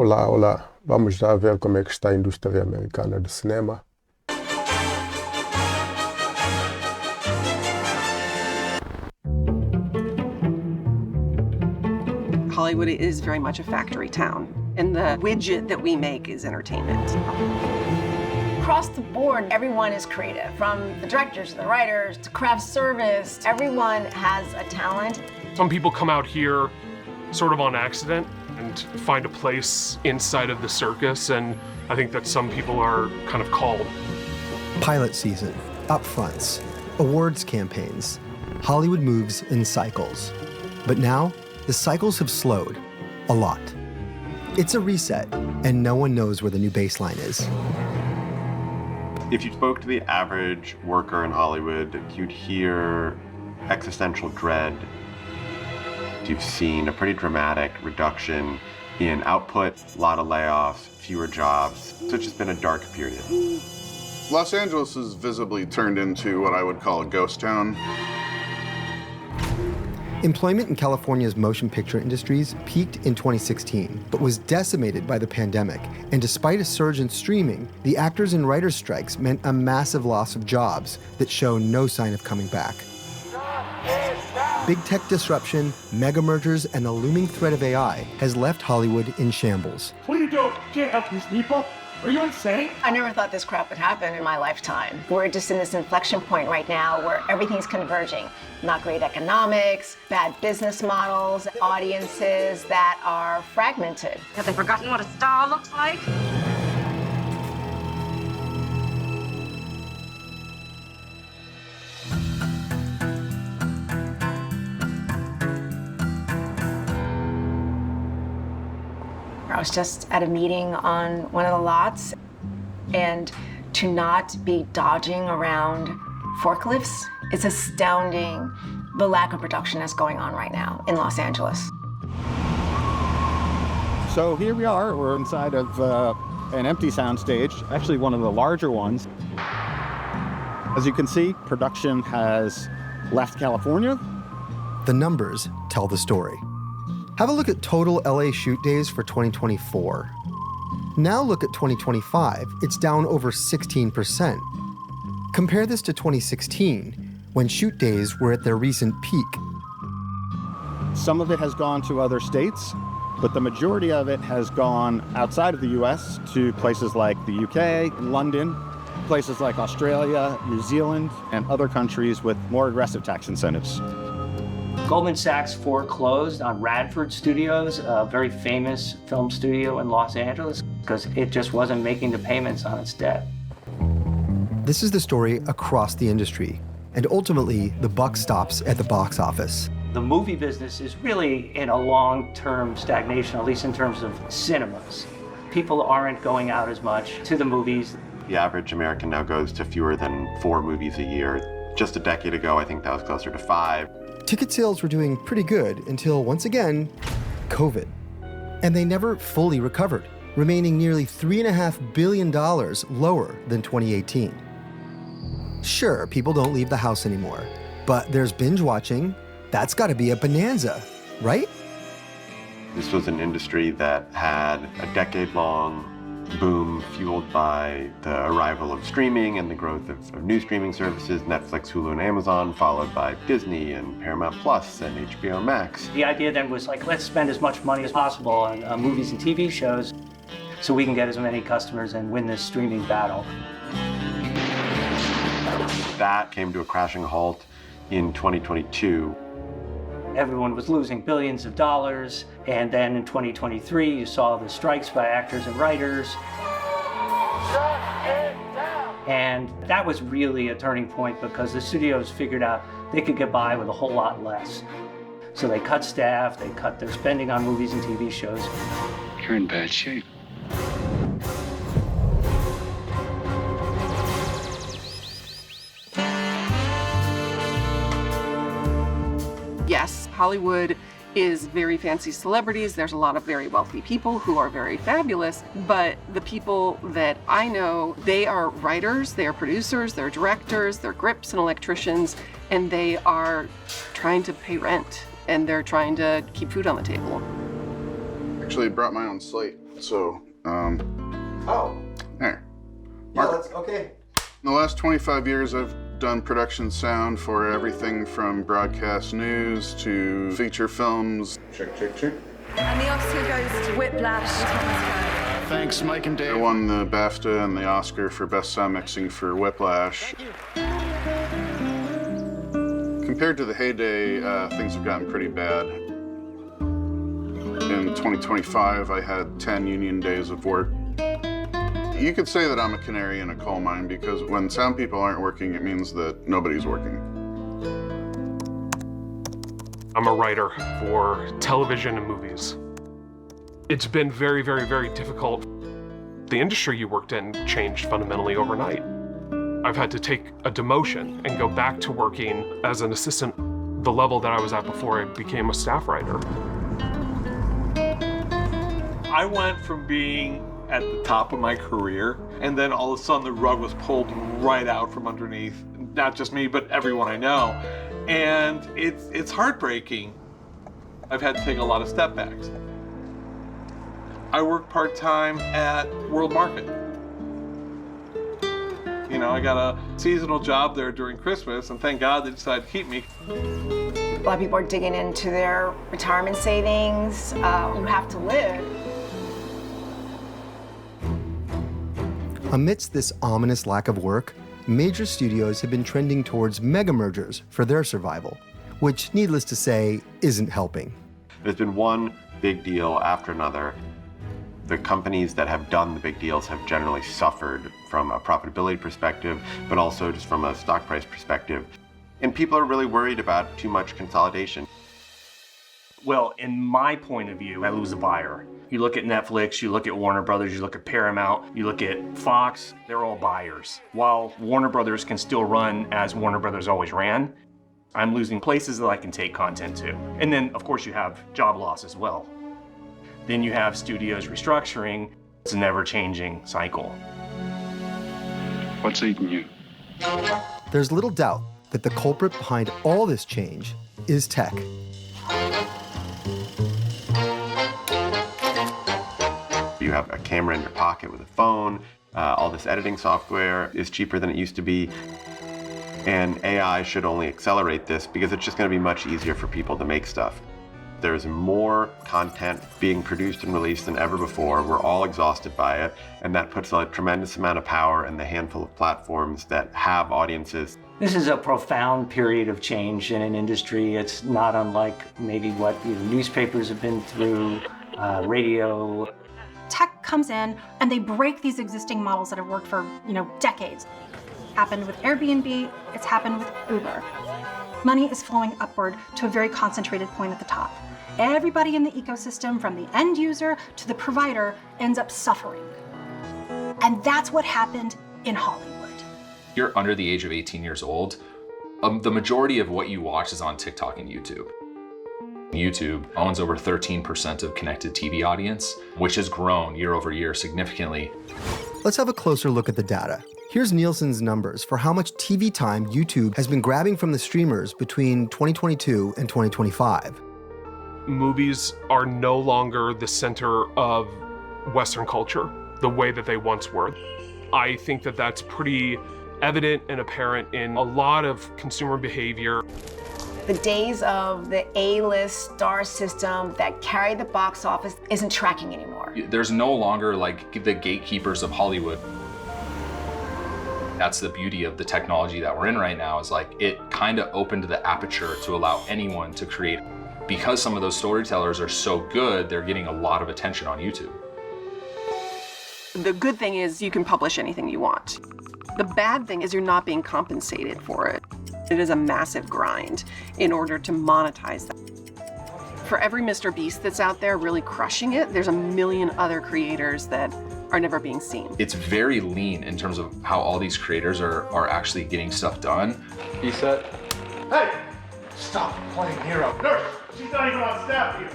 Olá, olá. Vamos já ver como é que está a indústria americana do cinema. Hollywood is very much a factory town, and the widget that we make is entertainment. Across the board, everyone is creative, from the directors to the writers to craft service. Everyone has a talent. Some people come out here sort of on accident and find a place inside of the circus, and I think that some people are kind of called. Pilot season, upfronts, awards campaigns. Hollywood moves in cycles. But now, the cycles have slowed a lot. It's a reset, and no one knows where the new baseline is. If you spoke to the average worker in Hollywood, you'd hear existential dread. You've seen a pretty dramatic reduction in output, a lot of layoffs, fewer jobs. So it's just been a dark period. Los Angeles has visibly turned into what I would call a ghost town. Employment in California's motion picture industries peaked in 2016, but was decimated by the pandemic. And despite a surge in streaming, the actors and writers' strikes meant a massive loss of jobs that show no sign of coming back. Big tech disruption, mega mergers, and the looming threat of AI has left Hollywood in shambles. What are you doing? You can't help these people. Are you insane? I never thought this crap would happen in my lifetime. We're just in this inflection point right now where everything's converging. Not great economics, bad business models, audiences that are fragmented. Have they forgotten what a star looks like? I was just at a meeting on one of the lots, and to not be dodging around forklifts, it's astounding the lack of production that's going on right now in Los Angeles. So here we are, we're inside of an empty soundstage, actually one of the larger ones. As you can see, production has left California. The numbers tell the story. Have a look at total LA shoot days for 2024. Now look at 2025, it's down over 16%. Compare this to 2016, when shoot days were at their recent peak. Some of it has gone to other states, but the majority of it has gone outside of the US to places like the UK, London, places like Australia, New Zealand, and other countries with more aggressive tax incentives. Goldman Sachs foreclosed on Radford Studios, a very famous film studio in Los Angeles, because it just wasn't making the payments on its debt. This is the story across the industry, and ultimately, the buck stops at the box office. The movie business is really in a long-term stagnation, at least in terms of cinemas. People aren't going out as much to the movies. The average American now goes to fewer than 4 movies a year. Just a decade ago, I think that was closer to 5. Ticket sales were doing pretty good until, once again, COVID. And they never fully recovered, remaining nearly $3.5 billion lower than 2018. Sure, people don't leave the house anymore, but there's binge watching. That's gotta be a bonanza, right? This was an industry that had a decade-long boom fueled by the arrival of streaming and the growth of new streaming services, Netflix, Hulu, and Amazon, followed by Disney and Paramount Plus and HBO Max. The idea then was like, let's spend as much money as possible on movies and TV shows so we can get as many customers and win this streaming battle. That came to a crashing halt in 2022. Everyone was losing billions of dollars, and then in 2023, you saw the strikes by actors and writers. And that was really a turning point because the studios figured out they could get by with a whole lot less. So they cut staff, they cut their spending on movies and TV shows. You're in bad shape. Yes, Hollywood is very fancy celebrities. There's a lot of very wealthy people who are very fabulous, but the people that I know, they are writers, they are producers, they're directors, they're grips and electricians, and they are trying to pay rent, and they're trying to keep food on the table. actually brought my own slate, so, Oh. there. Yeah, okay. In the last 25 years, I've done production sound for everything from broadcast news to feature films. Check. And the Oscar goes to Whiplash. Thanks, Mike and Dave. I won the BAFTA and the Oscar for Best Sound Mixing for Whiplash. Compared to the heyday, things have gotten pretty bad. In 2025, I had 10 union days of work. You could say that I'm a canary in a coal mine because when sound people aren't working, it means that nobody's working. I'm a writer for television and movies. It's been very, very, very difficult. The industry you worked in changed fundamentally overnight. I've had to take a demotion and go back to working as an assistant, the level that I was at before I became a staff writer. I went from being at the top of my career, and then all of a sudden the rug was pulled right out from underneath, not just me, but everyone I know. And it's heartbreaking. I've had to take a lot of step backs. I work part-time at World Market. You know, I got a seasonal job there during Christmas, and thank God they decided to keep me. A lot of people are digging into their retirement savings. You have to live. Amidst this ominous lack of work, major studios have been trending towards mega mergers for their survival, which, needless to say, isn't helping. There's been one big deal after another. The companies that have done the big deals have generally suffered from a profitability perspective, but also just from a stock price perspective. And people are really worried about too much consolidation. Well, in my point of view, I lose a buyer. You look at Netflix, you look at Warner Brothers, you look at Paramount, you look at Fox, they're all buyers. While Warner Brothers can still run as Warner Brothers always ran, I'm losing places that I can take content to. And then, of course, you have job loss as well. Then you have studios restructuring. It's a never-changing cycle. What's eating you? There's little doubt that the culprit behind all this change is tech. You have a camera in your pocket with a phone. All this editing software is cheaper than it used to be. And AI should only accelerate this because it's just going to be much easier for people to make stuff. There's more content being produced and released than ever before. We're all exhausted by it, and that puts a tremendous amount of power in the handful of platforms that have audiences. This is a profound period of change in an industry. It's not unlike maybe what newspapers have been through, radio. Tech comes in and they break these existing models that have worked for decades. Happened with Airbnb, it's happened with Uber. Money is flowing upward to a very concentrated point at the top. Everybody in the ecosystem, from the end user to the provider, ends up suffering. And that's what happened in Hollywood. You're under the age of 18 years old. The majority of what you watch is on TikTok and YouTube. YouTube owns over 13% of connected TV audience, which has grown year over year significantly. Let's have a closer look at the data. Here's Nielsen's numbers for how much TV time YouTube has been grabbing from the streamers between 2022 and 2025. Movies are no longer the center of Western culture the way that they once were. I think that that's pretty evident and apparent in a lot of consumer behavior. The days of the A-list star system that carried the box office isn't tracking anymore. There's no longer like the gatekeepers of Hollywood. That's the beauty of the technology that we're in right now, is like it kind of opened the aperture to allow anyone to create. Because some of those storytellers are so good, they're getting a lot of attention on YouTube. The good thing is you can publish anything you want. The bad thing is you're not being compensated for it. It is a massive grind in order to monetize that. For every Mr. Beast that's out there really crushing it, there's a million other creators that are never being seen. It's very lean in terms of how all these creators are actually getting stuff done. He said, hey, stop playing hero. Nurse, she's not even on staff here.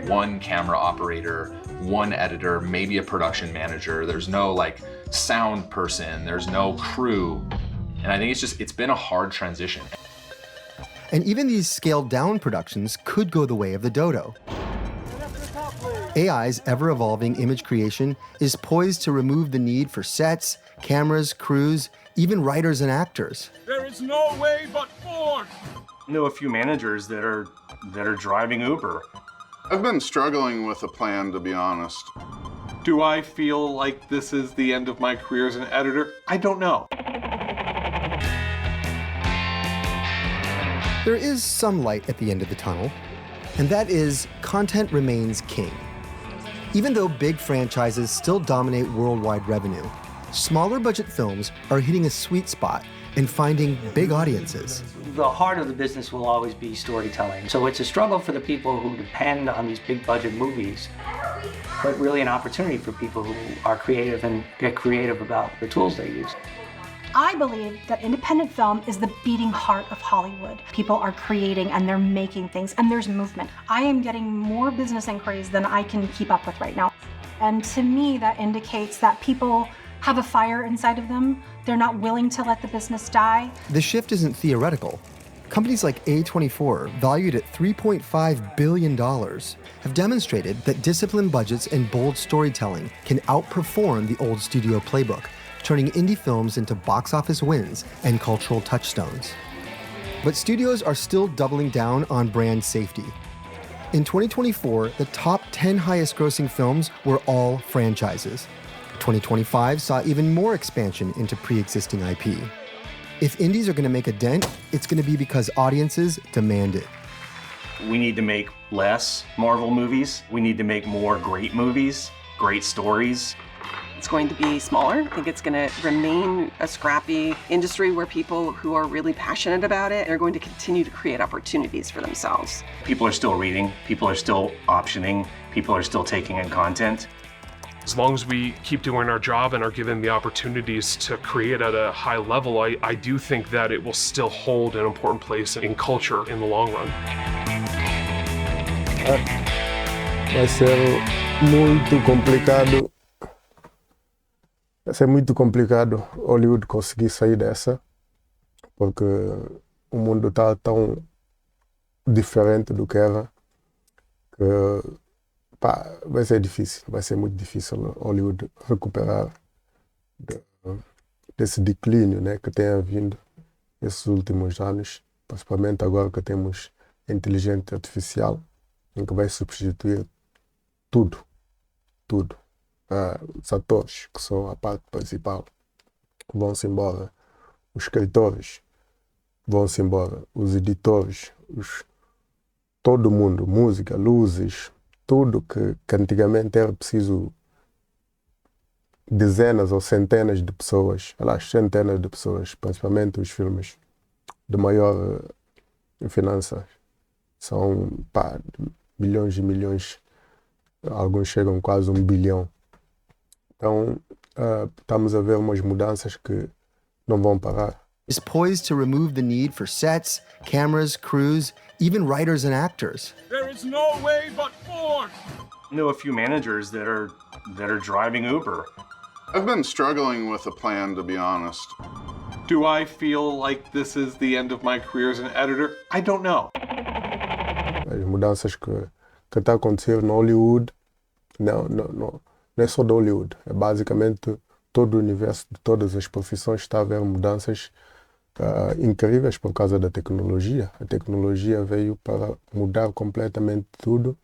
One camera operator, one editor, maybe a production manager. There's no like sound person, there's no crew. And I think it's been a hard transition. And even these scaled down productions could go the way of the dodo. AI's ever-evolving image creation is poised to remove the need for sets, cameras, crews, even writers and actors. There is no way but forth. I know a few managers that are driving Uber. I've been struggling with a plan, to be honest. Do I feel like this is the end of my career as an editor? I don't know. There is some light at the end of the tunnel, and that is content remains king. Even though big franchises still dominate worldwide revenue, smaller budget films are hitting a sweet spot and finding big audiences. The heart of the business will always be storytelling. So it's a struggle for the people who depend on these big budget movies, but really an opportunity for people who are creative and get creative about the tools they use. I believe that independent film is the beating heart of Hollywood. People are creating and they're making things and there's movement. I am getting more business inquiries than I can keep up with right now. And to me, that indicates that people have a fire inside of them. They're not willing to let the business die. The shift isn't theoretical. Companies like A24, valued at $3.5 billion, have demonstrated that disciplined budgets and bold storytelling can outperform the old studio playbook, turning indie films into box office wins and cultural touchstones. But studios are still doubling down on brand safety. In 2024, the top 10 highest grossing films were all franchises. 2025 saw even more expansion into pre-existing IP. If indies are going to make a dent, it's going to be because audiences demand it. We need to make less Marvel movies. We need to make more great movies, great stories. It's going to be smaller. I think it's going to remain a scrappy industry where people who are really passionate about it are going to continue to create opportunities for themselves. People are still reading, people are still optioning, people are still taking in content. As long as we keep doing our job and are given the opportunities to create at a high level, I do think that it will still hold an important place in culture in the long run. Vai ser muito complicado. Vai ser muito complicado Hollywood conseguir sair dessa, porque o mundo está tão diferente do que era que vai ser difícil, vai ser muito difícil Hollywood recuperar desse declínio, né, que tem havido esses últimos anos, principalmente agora que temos a inteligência artificial, em que vai substituir tudo. Os atores, que são a parte principal, vão-se embora. Os escritores vão-se embora. Os editores, todo mundo, música, luzes, tudo que antigamente era preciso dezenas ou centenas de pessoas, aliás, centenas de pessoas, principalmente os filmes de maior finanças, são milhões e milhões, alguns chegam quase a 1 bilhão. Então, estamos a ver umas mudanças que não vão parar. Is poised to remove the need for sets, cameras, crews, even writers and actors. There is no way but forth. I know a few managers that are driving Uber. I've been struggling with a plan, to be honest. Do I feel like this is the end of my career as an editor? I don't know. As mudanças que está a acontecer no Hollywood, não é só do Hollywood, é basicamente todo o universo de todas as profissões está a haver mudanças incríveis por causa da tecnologia. A tecnologia veio para mudar completamente tudo,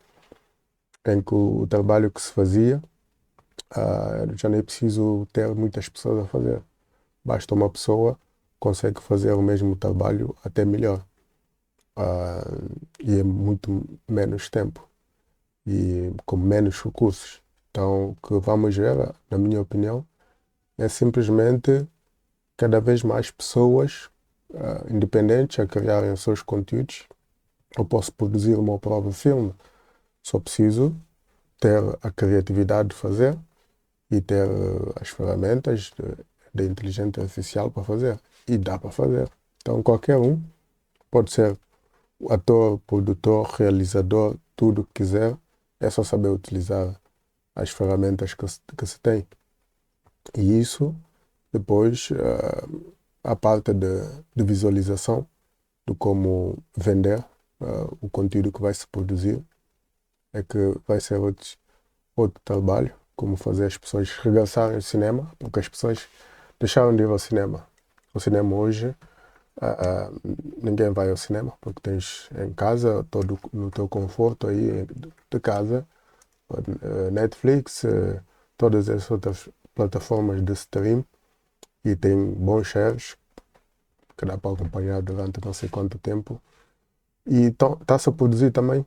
em que o trabalho que se fazia já nem é preciso ter muitas pessoas a fazer. Basta uma pessoa consegue fazer o mesmo trabalho até melhor. E é muito menos tempo e com menos recursos. Então, o que vamos ver, na minha opinião, é simplesmente cada vez mais pessoas independentes a criarem os seus conteúdos. Eu posso produzir o meu próprio filme, só preciso ter a criatividade de fazer e ter as ferramentas da inteligência artificial para fazer. E dá para fazer. Então, qualquer um pode ser ator, produtor, realizador, tudo o que quiser, é só saber utilizar as ferramentas que se tem. E isso, depois, a parte de visualização, de como vender o conteúdo que vai se produzir, é que vai ser outro trabalho, como fazer as pessoas regressarem ao cinema, porque as pessoas deixaram de ir ao cinema. O cinema hoje, ninguém vai ao cinema, porque tens em casa, todo no teu conforto aí de casa, Netflix, todas as outras plataformas de stream, e tem bons shares, que dá para acompanhar durante não sei quanto tempo. E está-se a produzir também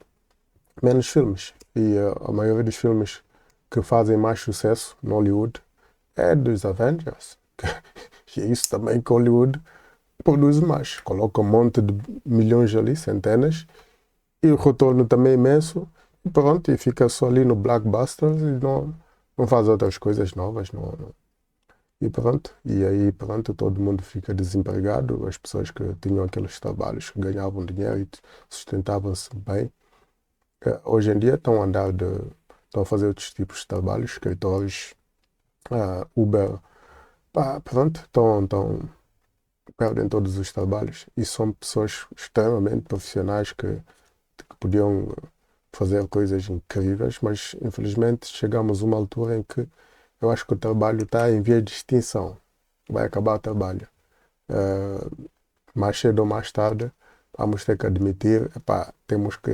menos filmes. E a maioria dos filmes que fazem mais sucesso no Hollywood é dos Avengers. E é isso também que Hollywood produz mais. Coloca um monte de milhões ali, centenas, e o retorno também é imenso. E pronto, e fica só ali no blockbusters e não faz outras coisas novas. E pronto, e aí pronto, todo mundo fica desempregado. As pessoas que tinham aqueles trabalhos, que ganhavam dinheiro e sustentavam-se bem, hoje em dia estão a fazer outros tipos de trabalhos, escritórios, Uber, pronto, perdem todos os trabalhos e são pessoas extremamente profissionais que podiam fazer coisas incríveis, mas infelizmente chegamos a uma altura em que eu acho que o trabalho está em via de extinção. Vai acabar o trabalho. Mais cedo ou mais tarde, vamos ter que admitir, temos que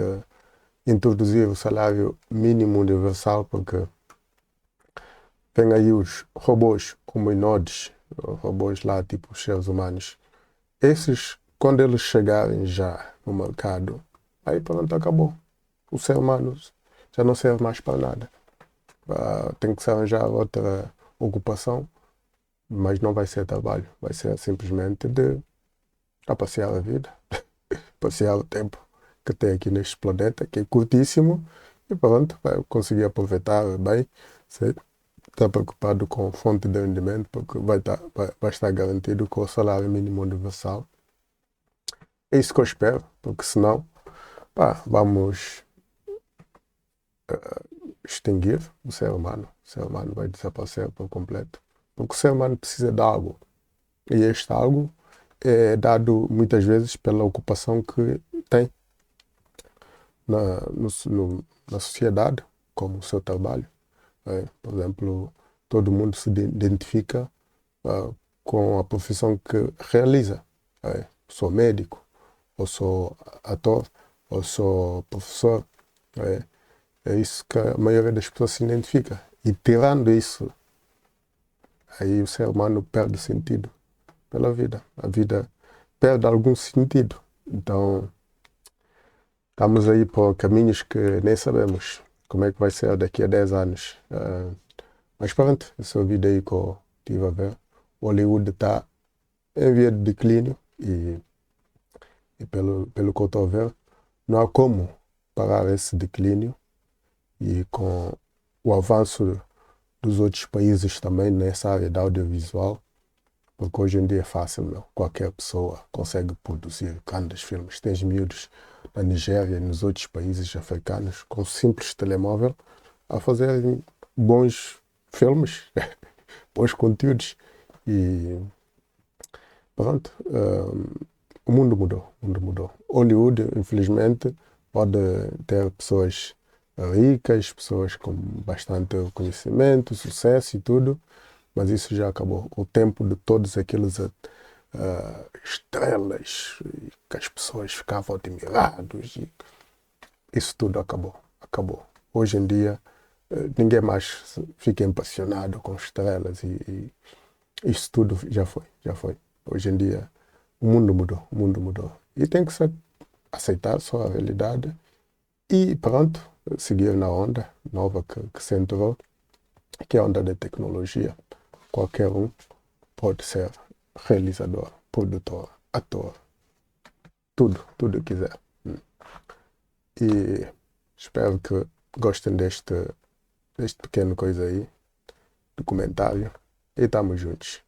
introduzir o salário mínimo universal, porque tem aí os robôs humanoides, robôs lá, tipo os seres humanos. Esses, quando eles chegarem já no mercado, aí pronto, acabou. O ser humano já não serve mais para nada. Tem que se arranjar outra ocupação, mas não vai ser trabalho, vai ser simplesmente de passear a vida, passear o tempo que tem aqui neste planeta, que é curtíssimo, e pronto, vai conseguir aproveitar bem, sem estar preocupado com fonte de rendimento, porque vai estar garantido com o salário mínimo universal. É isso que eu espero, porque senão vamos extinguir o ser humano. O ser humano vai desaparecer por completo. Porque o ser humano precisa de algo. E este algo é dado muitas vezes pela ocupação que tem na sociedade, como o seu trabalho. Por exemplo, todo mundo se identifica com a profissão que realiza. Sou médico, ou sou ator, ou sou professor. É isso que a maioria das pessoas se identifica. E tirando isso, aí o ser humano perde sentido pela vida. A vida perde algum sentido. Então, estamos aí por caminhos que nem sabemos como é que vai ser daqui a 10 anos. Mas pronto, essa vida aí que eu estive a ver. O Hollywood está em via de declínio e pelo que eu estou a ver, não há como parar esse declínio. E com o avanço dos outros países também nessa área da audiovisual, porque hoje em dia é fácil, qualquer pessoa consegue produzir grandes filmes. Tens miúdos na Nigéria e nos outros países africanos com simples telemóvel a fazer bons filmes, bons conteúdos. E pronto, o mundo mudou. Hollywood, infelizmente, pode ter pessoas ricas, pessoas com bastante conhecimento, sucesso e tudo, mas isso já acabou. O tempo de todos aqueles estrelas que as pessoas ficavam admirados, isso tudo acabou. Hoje em dia, ninguém mais fica impassionado com estrelas e isso tudo já foi. Hoje em dia, o mundo mudou. E tem que se aceitar só a realidade e pronto, seguir na onda nova que se entrou, que é a onda da tecnologia. Qualquer um pode ser realizador, produtor, ator, tudo quiser. E espero que gostem deste pequeno coisa aí, documentário, e estamos juntos.